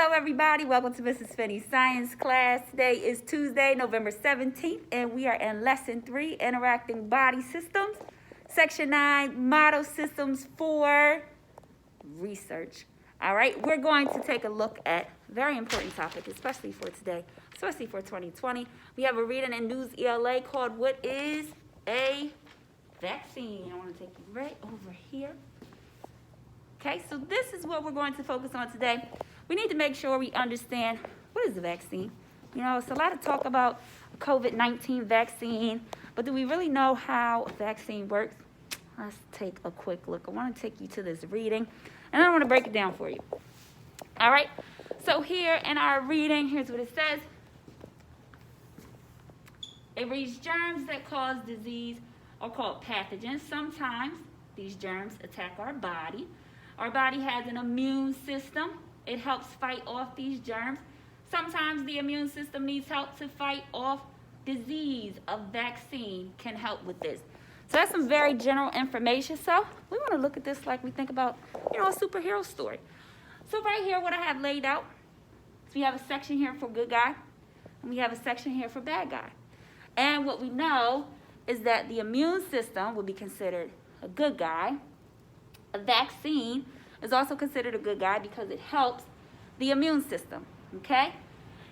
Hello, everybody. Welcome to Mrs. Finney's science class. Today is Tuesday, November 17th, and we are in Lesson 3, Interacting Body Systems, Section 9, Model Systems for Research. All right, we're going to take a look at a very important topic, especially for today, especially for 2020. We have a reading in News ELA called What is a Vaccine? I want to take you right over here. Okay, so this is what we're going to focus on today. We need to make sure we understand what is a vaccine. You know, it's a lot of talk about COVID-19 vaccine, but do we really know how a vaccine works? Let's take a quick look. I want to take you to this reading, and I want to break it down for you. All right, so here in our reading, here's what it says. It reads, germs that cause disease are called pathogens. Sometimes these germs attack our body. Our body has an immune system. It helps fight off these germs. Sometimes the immune system needs help to fight off disease. A vaccine can help with this. So that's some very general information. So we want to look at this like we think about, a superhero story. So right here, what I have laid out, so we have a section here for good guy, and we have a section here for bad guy. And what we know is that the immune system will be considered a good guy. A vaccine is also considered a good guy because it helps the immune system, okay?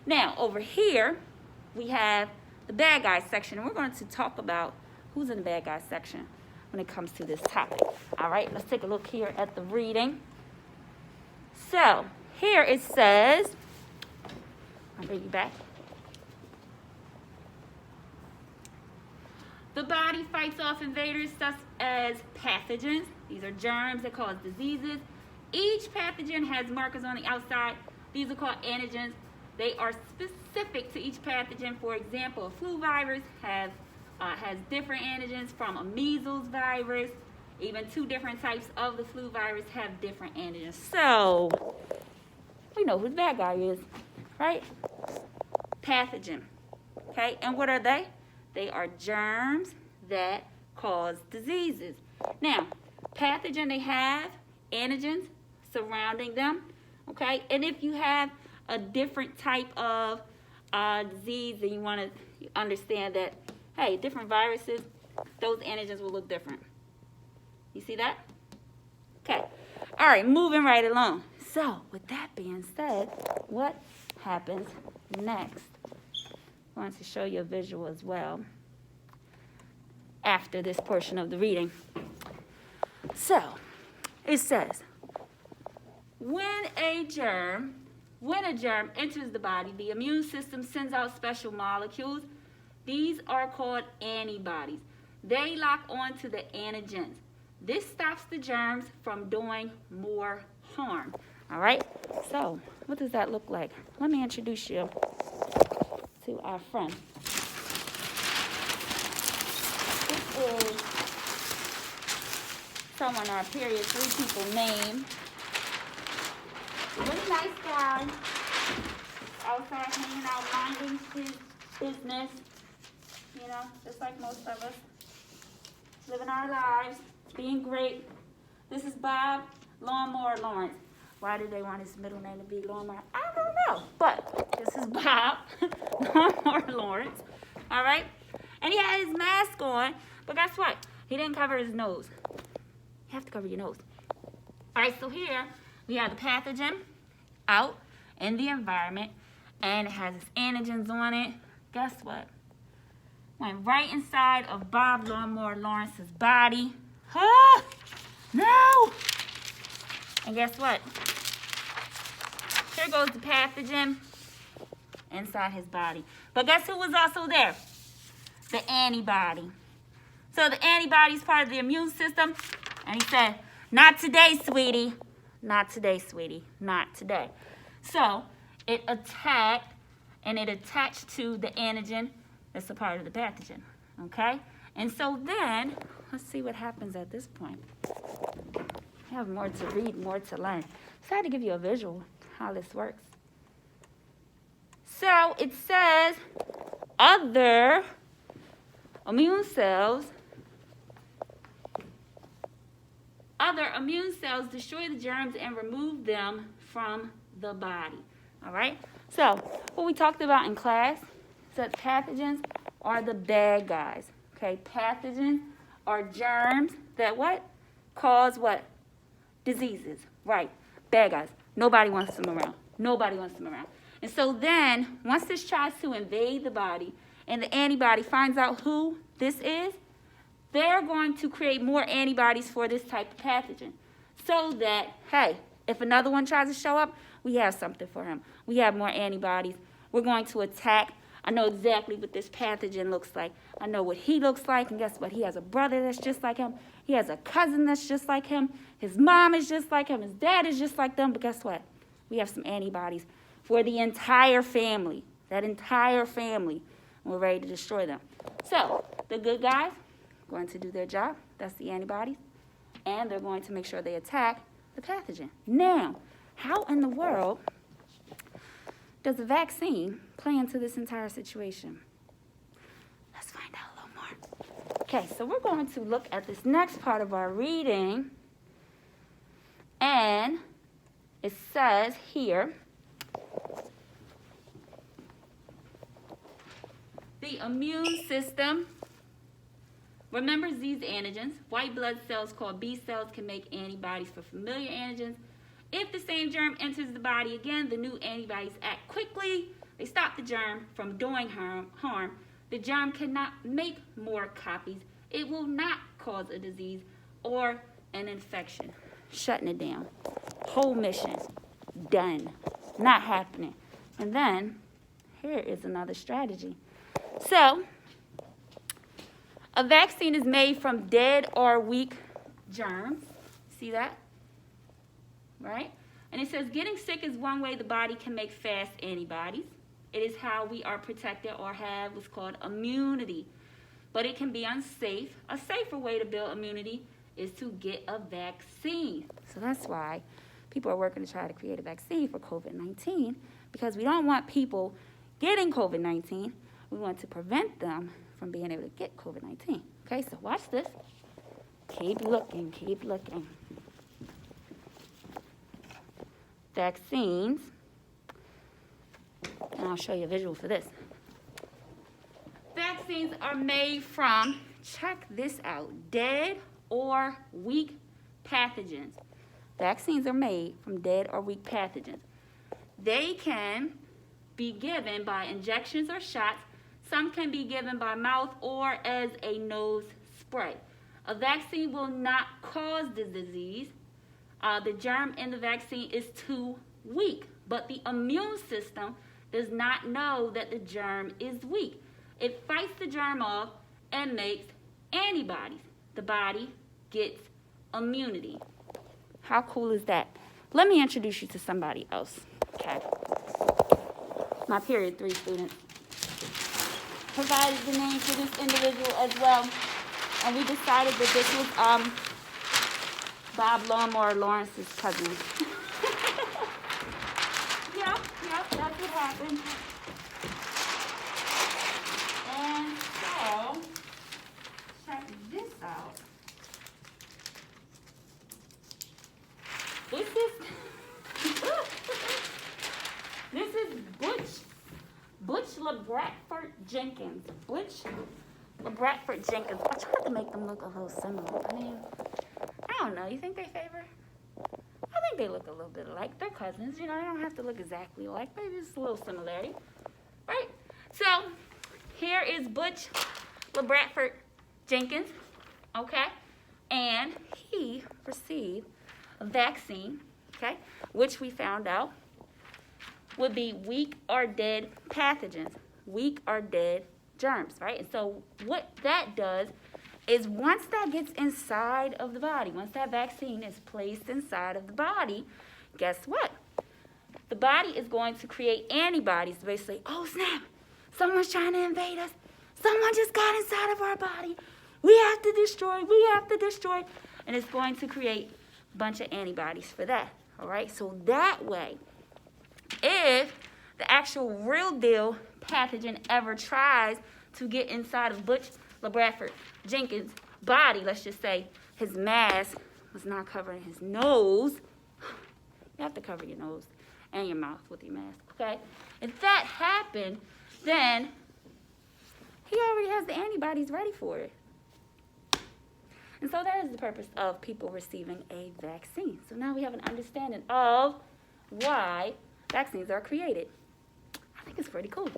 Now, over here, we have the bad guy section, and we're going to talk about who's in the bad guy section when it comes to this topic. All right, let's take a look here at the reading. So, here it says, I'll bring you back. The body fights off invaders such as pathogens. These are germs that cause diseases. Each pathogen has markers on the outside. These are called antigens. They are specific to each pathogen. For example, a flu virus has different antigens from a measles virus. Even two different types of the flu virus have different antigens. So, we know who the bad guy is, right? Pathogen, okay? And what are they? They are germs that cause diseases. Now, pathogen, they have antigens surrounding them, okay? And if you have a different type of disease, then you want to understand that, hey, different viruses, those antigens will look different. You see that? Okay. All right, moving right along. So, with that being said, what happens next? I want to show you a visual as well after this portion of the reading. So, it says, when a germ enters the body, the immune system sends out special molecules. These are called antibodies. They lock onto the antigens. This stops the germs from doing more harm. All right? So, what does that look like? Let me introduce you to our friend. This is someone our period 3 people name. Really nice guy. Outside hanging out, minding his business. Just like most of us. Living our lives, being great. This is Bob Lawnmower Lawrence. Why did they want his middle name to be Lawnmower? I don't know. But this is Bob Lawnmower Lawrence. All right? And he had his mask on. But guess what? He didn't cover his nose. You have to cover your nose. All right, so here we have the pathogen out in the environment. And it has its antigens on it. Guess what? Went right inside of Bob Lawnmower Lawrence's body. Ah! No! And guess what? Here goes the pathogen inside his body. But guess who was also there? The antibody. So the antibody is part of the immune system. And he said, not today, sweetie. Not today, sweetie. Not today. So it attacked and it attached to the antigen that's a part of the pathogen. Okay? And so then, let's see what happens at this point. I have more to read, more to learn. So I had to give you a visual how this works. So it says other immune cells destroy the germs and remove them from the body. All right? So, what we talked about in class said pathogens are the bad guys. Okay? Pathogens are germs that what? Cause what? Diseases. Right. Bad guys. Nobody wants them around. Nobody wants them around. And so then, once this tries to invade the body and the antibody finds out who this is, they're going to create more antibodies for this type of pathogen. So that, hey, if another one tries to show up, we have something for him. We have more antibodies. We're going to attack. I know exactly what this pathogen looks like. I know what he looks like, and guess what? He has a brother that's just like him. He has a cousin that's just like him. His mom is just like him. His dad is just like them. But guess what? We have some antibodies for the entire family. That entire family. And we're ready to destroy them. So, the good guys are going to do their job. That's the antibodies. And they're going to make sure they attack the pathogen. Now, how in the world does a vaccine play into this entire situation? Let's find out a little more. Okay, so we're going to look at this next part of our reading. And it says here, the immune system remembers these antigens. White blood cells called B cells can make antibodies for familiar antigens. If the same germ enters the body again, the new antibodies act quickly. They stop the germ from doing harm. The germ cannot make more copies. It will not cause a disease or an infection. Shutting it down. Whole mission. Done. Not happening. And then, here is another strategy. So, a vaccine is made from dead or weak germs. See that? Right? And it says getting sick is one way the body can make fast antibodies. It is how we are protected or have what's called immunity. But it can be unsafe. A safer way to build immunity is to get a vaccine. So that's why people are working to try to create a vaccine for COVID-19, because we don't want people getting COVID-19. We want to prevent them from being able to get COVID-19. Okay, so watch this. Keep looking, keep looking. Vaccines. And I'll show you a visual for this. Vaccines are made from, check this out, dead or weak pathogens. Vaccines are made from dead or weak pathogens. They can be given by injections or shots. Some can be given by mouth or as a nose spray. A vaccine will not cause the disease. The germ in the vaccine is too weak, but the immune system does not know that the germ is weak. It fights the germ off and makes antibodies. The body gets immunity. How cool is that? Let me introduce you to somebody else. Okay. My period 3 student provided the name for this individual as well. And we decided that this was Bob Lawnmower Lawrence's cousin. Yep, that's what happened. And so, check this out. This is Butch LeBradford Jenkins. Butch LeBradford Jenkins. I tried to make them look a little similar. I mean, I don't know. You think they favor? I think they look a little bit alike. They're cousins. You know, they don't have to look exactly alike. Maybe just a little similarity. Right? So, here is Butch LeBradford Jenkins. Okay? And he received a vaccine, okay, which we found out would be weak or dead pathogens, weak or dead germs, right? And so what that does is once that gets inside of the body, once that vaccine is placed inside of the body, guess what? The body is going to create antibodies to basically, oh snap, someone's trying to invade us. Someone just got inside of our body. We have to destroy. And it's going to create a bunch of antibodies for that, all right? So that way, if the actual real deal pathogen ever tries to get inside of Butch LeBradford Jenkins' body, let's just say his mask was not covering his nose, You have to cover your nose and your mouth with your mask, okay? If that happened, then he already has the antibodies ready for it. And so that is the purpose of people receiving a vaccine. So now we have an understanding of why vaccines are created. I think it's pretty cool.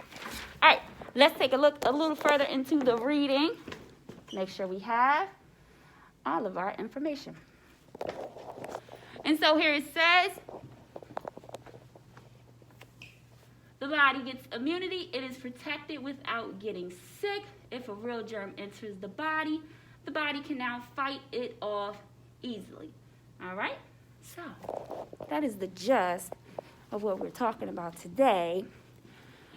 All right, let's take a look a little further into the reading. Make sure we have all of our information. And so here it says, the body gets immunity. It is protected without getting sick. If a real germ enters the body can now fight it off easily. All right? So that is the gist of what we're talking about today.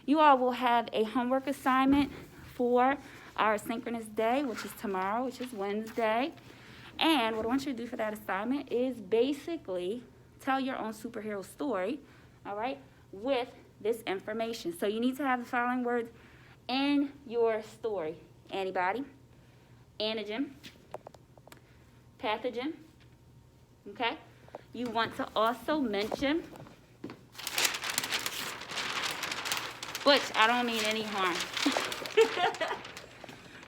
You all will have a homework assignment for our synchronous day, which is tomorrow, which is Wednesday. And what I want you to do for that assignment is basically tell your own superhero story, all right, with this information. So you need to have the following words in your story: antibody, antigen, pathogen, okay? You want to also mention, which I don't mean any harm.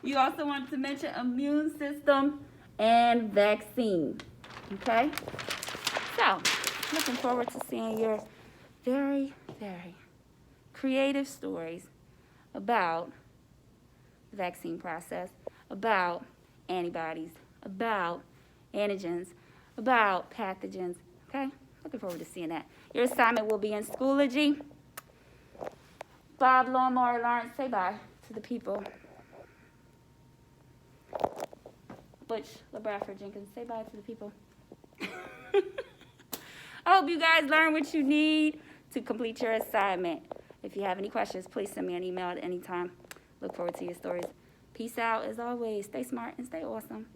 You also want to mention immune system and vaccine, okay? So, looking forward to seeing your very, very creative stories about the vaccine process, about antibodies, about antigens, about pathogens, okay? Looking forward to seeing that. Your assignment will be in Schoology. Bob, Lawnmower, Lawrence, say bye to the people. Butch, LaBradford, Jenkins, say bye to the people. I hope you guys learn what you need to complete your assignment. If you have any questions, please send me an email at any time. Look forward to your stories. Peace out, as always. Stay smart and stay awesome.